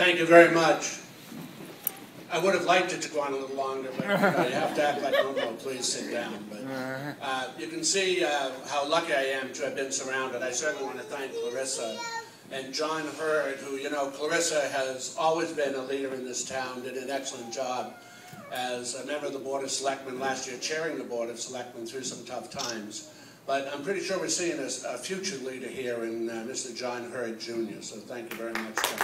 Thank you very much. I would have liked it to go on a little longer, but you have to act like, no, please sit down. But you can see how lucky I am to have been surrounded. I certainly want to thank Clarissa and John Hurd, who, you know, Clarissa has always been a leader in this town, did an excellent job as a member of the Board of Selectmen last year, chairing the Board of Selectmen through some tough times. But I'm pretty sure we're seeing a future leader here in Mr. John Hurd, Jr., so thank you very much, John.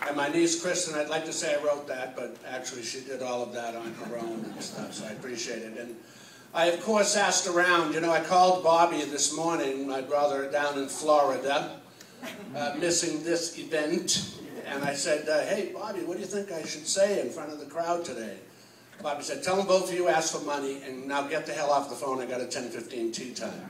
And my niece, Kristen, I'd like to say I wrote that, but actually she did all of that on her own and stuff, so I appreciate it. And I, of course, asked around. You know, I called Bobby this morning, my brother, down in Florida, missing this event. And I said, hey, Bobby, what do you think I should say in front of the crowd today? Bobby said, tell them both of you ask for money, and now get the hell off the phone. I got a 10:15 tea time.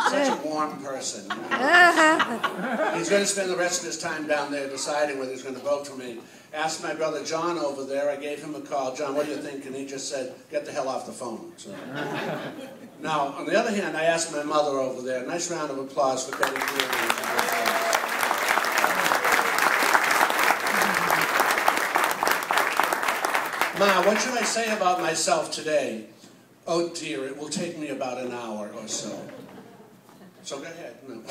Such a warm person. You know? He's going to spend the rest of his time down there deciding whether he's going to vote for me. Asked my brother John over there. I gave him a call. John, what do you think? And he just said, get the hell off the phone. So. Now, on the other hand, I asked my mother over there. Nice round of applause for Betty Greeley. Ma, what should I say about myself today? Oh dear, it will take me about an hour or so. So go ahead. No.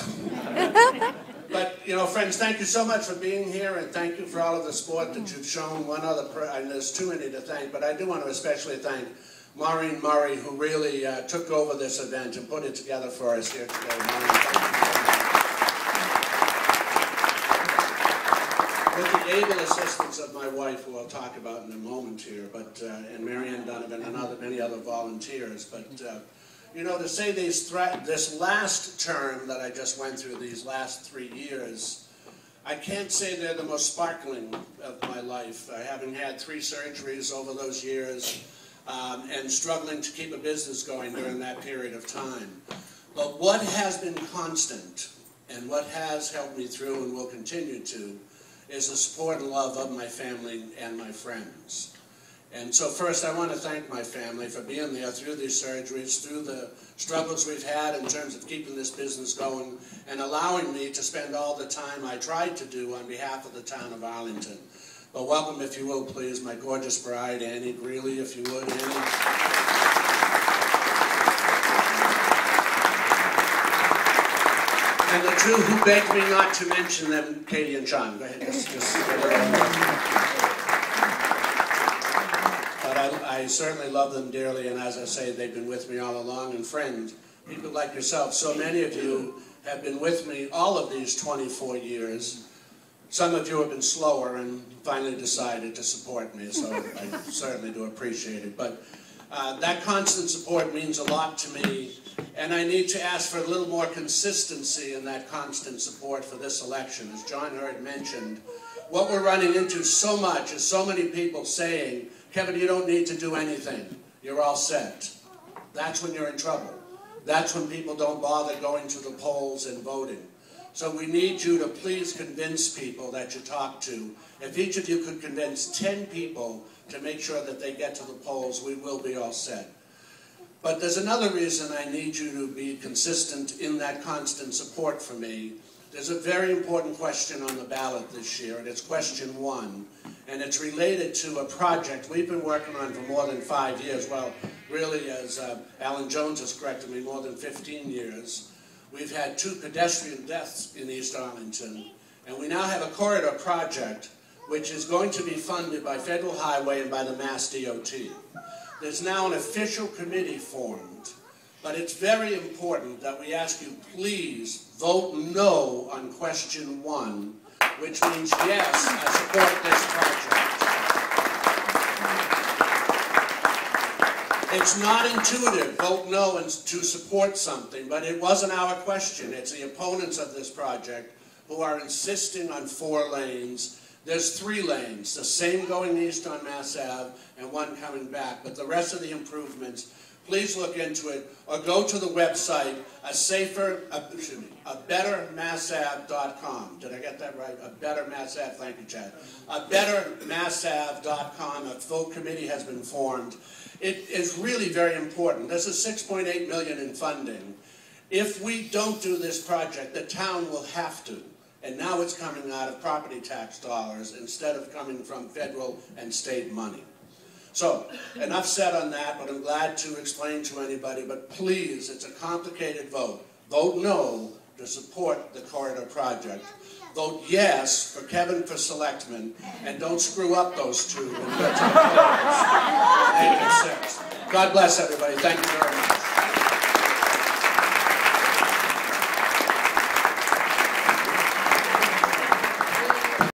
But, you know, friends, thank you so much for being here, and thank you for all of the support that you've shown. And there's too many to thank, but I do want to especially thank Maureen Murray, who really took over this event and put it together for us here today. Maureen, with the able assistance of my wife, who I'll talk about in a moment here, but and Marianne Donovan and many other volunteers. But you know, to say this last term that I just went through, these last 3 years, I can't say they're the most sparkling of my life. Having had 3 surgeries over those years and struggling to keep a business going during that period of time. But what has been constant and what has helped me through and will continue to is the support and love of my family and my friends. And so first I want to thank my family for being there through these surgeries, through the struggles we've had in terms of keeping this business going and allowing me to spend all the time I tried to do on behalf of the town of Arlington. But welcome, if you will, please, my gorgeous bride, Annie Greeley, if you would, Annie. And the two who begged me not to mention them, Katie and John. Go ahead, But I certainly love them dearly, and as I say, they've been with me all along. And friends, people like yourself, so many of you have been with me all of these 24 years. Some of you have been slower and finally decided to support me, so I certainly do appreciate it. But that constant support means a lot to me. And I need to ask for a little more consistency in that constant support for this election. As John Hurd mentioned, what we're running into so much is so many people saying, Kevin, you don't need to do anything. You're all set. That's when you're in trouble. That's when people don't bother going to the polls and voting. So we need you to please convince people that you talk to. If each of you could convince 10 people to make sure that they get to the polls, we will be all set. But there's another reason I need you to be consistent in that constant support for me. There's a very important question on the ballot this year, and it's question 1. And it's related to a project we've been working on for more than 5 years. Well, really, as Alan Jones has corrected me, more than 15 years. We've had 2 pedestrian deaths in East Arlington. And we now have a corridor project which is going to be funded by Federal Highway and by the Mass DOT. There's now an official committee formed, but it's very important that we ask you, please vote no on question 1, which means yes, I support this project. It's not intuitive, vote no to support something, but it wasn't our question. It's the opponents of this project who are insisting on 4 lanes. There's 3 lanes, the same going east on Mass Ave and 1 coming back. But the rest of the improvements, please look into it or go to the website, abettermassave.com. Did I get that right? Abettermassave, thank you, Chad. Abettermassave.com. A full committee has been formed. It is really very important. This is $6.8 million in funding. If we don't do this project, the town will have to. And now it's coming out of property tax dollars instead of coming from federal and state money. So, enough said on that, but I'm glad to explain to anybody, but please, it's a complicated vote. Vote no to support the corridor project. Vote yes for Kevin for Selectman, and don't screw up those two when you get to the voters. God bless everybody. Thank you very much.